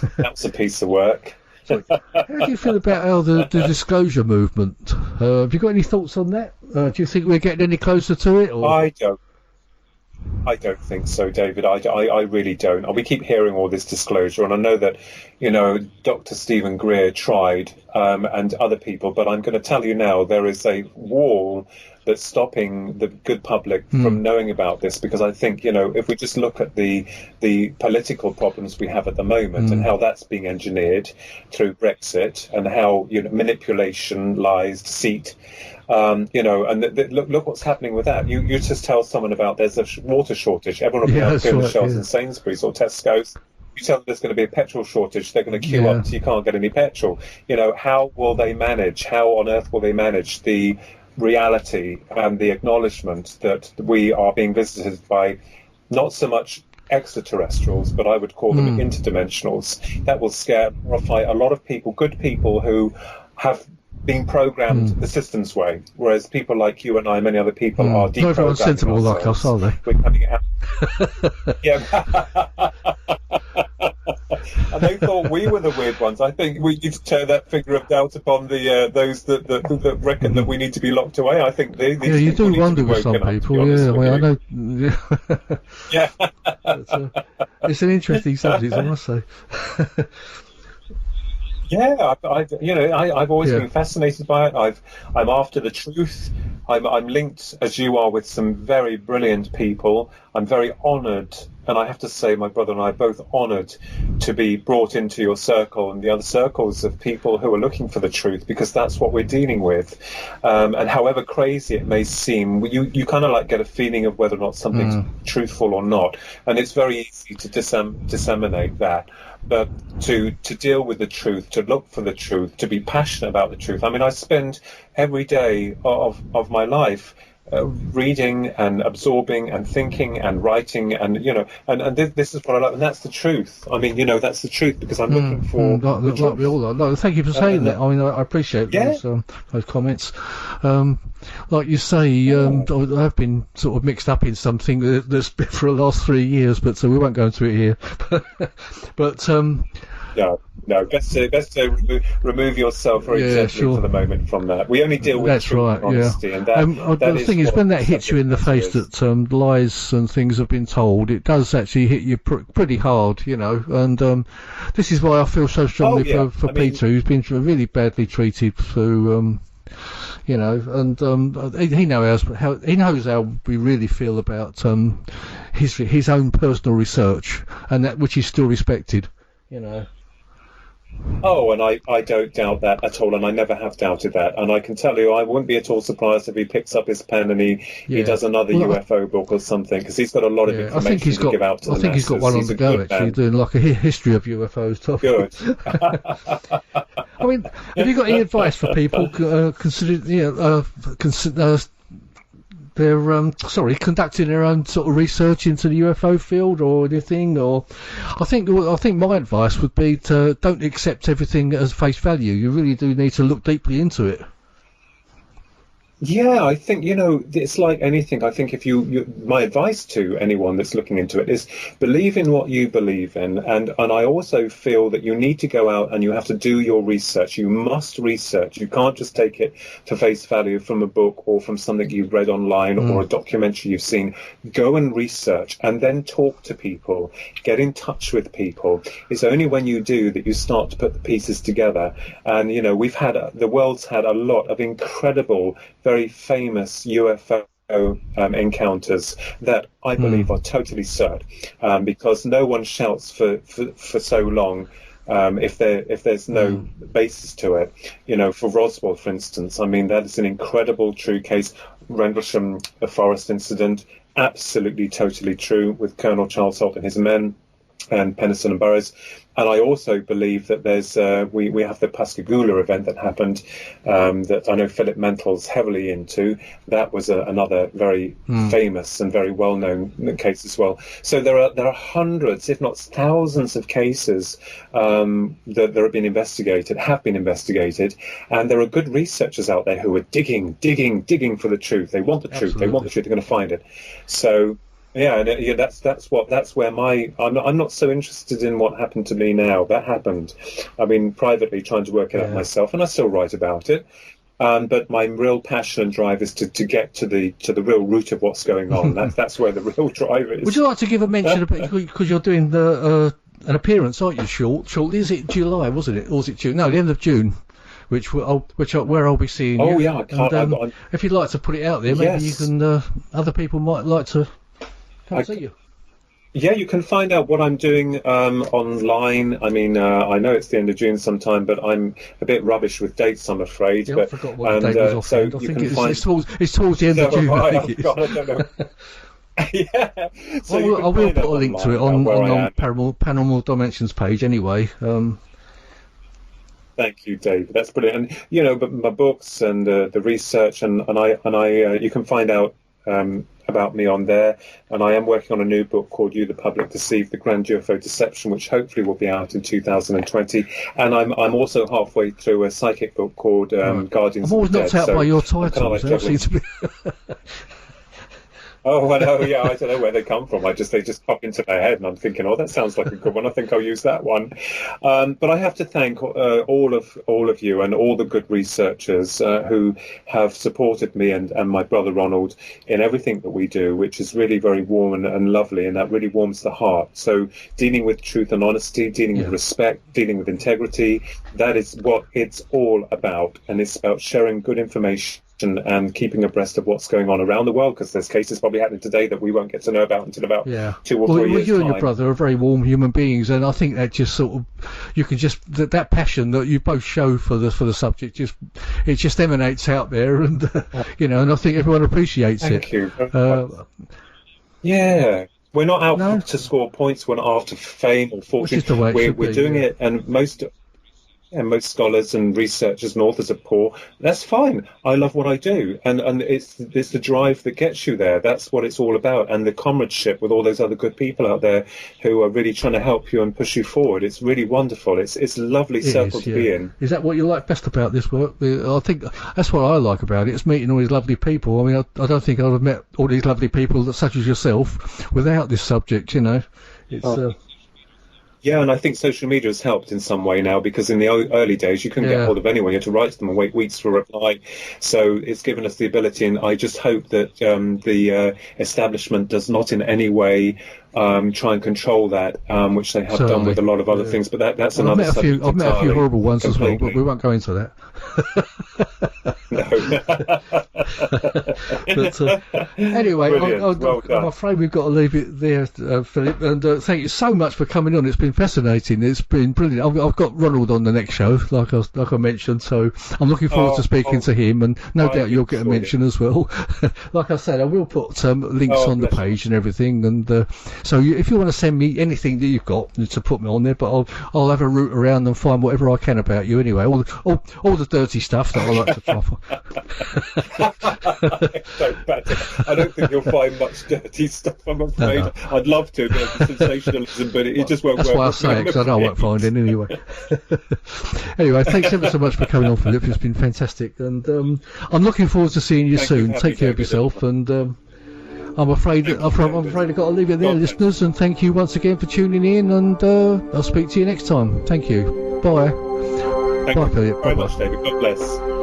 piece of work. So, how do you feel about the disclosure movement? Have you got any thoughts on that? Do you think we're getting any closer to it? Or? I don't think so, David. I really don't. And we keep hearing all this disclosure, and I know that, Dr. Stephen Greer tried, and other people, but I'm going to tell you now, there is a wall that's stopping the good public from knowing about this, because I think, if we just look at the political problems we have at the moment and how that's being engineered through Brexit, and how manipulation, lies, deceit, and look what's happening with that. You just tell someone about there's a water shortage, everyone will be out doing the shelves in Sainsbury's or Tesco's. You tell them there's going to be a petrol shortage, they're going to queue up so you can't get any petrol. How will they manage? How on earth will they manage the reality and the acknowledgement that we are being visited by not so much extraterrestrials, but I would call them interdimensionals? That will scare, horrify a lot of people, good people who have been programmed the system's way, whereas people like you and I, many other people, are deprogramming. Not everyone's sensible like us, are they? We're coming out. And they thought we were the weird ones. I think we need to turn that finger of doubt upon the those that reckon that we need to be locked away. I think these you do wonder with some people. Yeah, I know. Yeah, it's an interesting subject, I must say. Yeah, I've always been fascinated by it. I'm after the truth. I'm linked, as you are, with some very brilliant people. I'm very honoured, and I have to say, my brother and I are both honoured to be brought into your circle and the other circles of people who are looking for the truth, because that's what we're dealing with. And however crazy it may seem, you kind of get a feeling of whether or not something's truthful or not, and it's very easy to disseminate that. But to deal with the truth, to look for the truth, to be passionate about the truth. I mean, I spend every day of my life reading and absorbing and thinking and writing, and this is what I like, and that's the truth. I mean, that's the truth, because I'm looking for the truth. Like we all are. No, thank you for saying that. I mean, I appreciate those comments. Like you say, I've been sort of mixed up in something that's been for the last 3 years, but so we won't go into it here. But No, best to remove yourself very gently for the moment from that. We only deal with truth and honesty, and the thing is, when that hits you in the face, that lies and things have been told, it does actually hit you pretty hard, and this is why I feel so strongly for Peter, who's been really badly treated through, and he knows how we really feel about his own personal research, and that which is still respected, Oh, and I don't doubt that at all, and I never have doubted that. And I can tell you, I wouldn't be at all surprised if he picks up his pen and he does another UFO book or something, because he's got a lot of information to give out to the masses. I think he's got one on the go, actually, doing like a history of UFOs. Good. I mean, have you got any advice for people they're conducting their own sort of research into the UFO field or anything? Or I think my advice would be to don't accept everything as face value. You really do need to look deeply into it. Yeah, I think, it's like anything. I think if my advice to anyone that's looking into it is believe in what you believe in. And I also feel that you need to go out and you have to do your research. You must research. You can't just take it for face value from a book or from something you've read online or a documentary you've seen. Go and research and then talk to people, get in touch with people. It's only when you do that you start to put the pieces together. And, the world's had a lot of incredible, very famous UFO encounters that I believe are totally absurd, because no one shouts for so long if there's no basis to it. For Roswell, for instance, I mean, that is an incredible true case. Rendlesham Forest incident, absolutely totally true, with Colonel Charles Holt and his men and Pennison and Burroughs. And I also believe that there's we have the Pascagoula event that happened, that I know Philip Mental's heavily into. That was another very famous and very well-known case as well. So there are hundreds, if not thousands, of cases that have been investigated, and there are good researchers out there who are digging for the truth. They want the truth. They want the truth. They're going to find it. So. Yeah, and that's where I'm not so interested in what happened to me now. That happened. I've been privately trying to work it out myself, and I still write about it. But my real passion and drive is to get to the real root of what's going on. That's where the real drive is. Would you like to give a mention about, because you're doing an appearance, aren't you? Shortly, is it July? Wasn't it, or was it June? No, the end of June. Where I'll be seeing you. Oh yeah, I can't. And, if you'd like to put it out there, maybe you can. Other people might like to. See you. Yeah, you can find out what I'm doing online. I mean, I know it's the end of June sometime, but I'm a bit rubbish with dates, I'm afraid. Yeah, I forgot what date was offhand. I think it's towards the end of June. I don't know. Yeah. So I will put a link to it on Paranormal Dimensions page anyway. Thank you, Dave. That's brilliant. And but my books and the research and I you can find out about me on there, and I am working on a new book called You the Public Deceive, The Grand UFO Deception, which hopefully will be out in 2020, and I'm also halfway through a psychic book called Guardians I'm always of the Dead. knocked out by your titles. Oh, I know. Yeah, I don't know where they come from. They just pop into my head, and I'm thinking, oh, that sounds like a good one. I think I'll use that one. But I have to thank all of you and all the good researchers who have supported me and my brother Ronald in everything that we do, which is really very warm and lovely, and that really warms the heart. So dealing with truth and honesty, dealing with respect, dealing with integrity, that is what it's all about, and it's about sharing good information and keeping abreast of what's going on around the world, because there's cases probably happening today that we won't get to know about until about 2 or 3 years' you time. and your brother are very warm human beings, and I think that just sort of you can just that passion that you both show for the subject just emanates out there, and and I think everyone appreciates it. Thank you. Yeah. We're not out to score points. We're not after fame or fortune. We're doing it, and most scholars and researchers and authors are poor. That's fine. I love what I do, and it's the drive that gets you there. That's what it's all about, and the comradeship with all those other good people out there who are really trying to help you and push you forward. It's really wonderful. It's a lovely circle to be in. Is that what you like best about this work? I think that's what I like about it. It's meeting all these lovely people. I mean, I don't think I'd have met all these lovely people such as yourself without this subject. It's. Yeah, and I think social media has helped in some way now, because in the early days you couldn't get hold of anyone. You had to write to them and wait weeks for a reply. So it's given us the ability, and I just hope that the establishment does not in any way try and control that, which they have done with a lot of other things. But that's another subject. I've met a few horrible ones as well, but we won't go into that. But anyway, I'm afraid we've got to leave it there, Philip. And thank you so much for coming on. It's been fascinating. It's been brilliant. I've got Ronald on the next show, like I mentioned. So I'm looking forward to speaking to him, and no doubt you'll get a mention as well. Like I said, I will put links on the page and everything. And So if you want to send me anything that you've got to put me on there, but I'll have a route around and find whatever I can about you anyway. All the dirty stuff that I like to try for. I don't think you'll find much dirty stuff, I'm afraid. No. I'd love to, the sensationalism, but it just won't work. That's why I say it, because I know I won't find it anyway. Anyway, thanks ever so much for coming on, Philip. It's been fantastic, and I'm looking forward to seeing you soon. Take care of yourself, and I'm afraid I've got to leave it there, listeners, and thank you once again for tuning in, and I'll speak to you next time. Thank you. Bye. Thank you very much, David. God bless.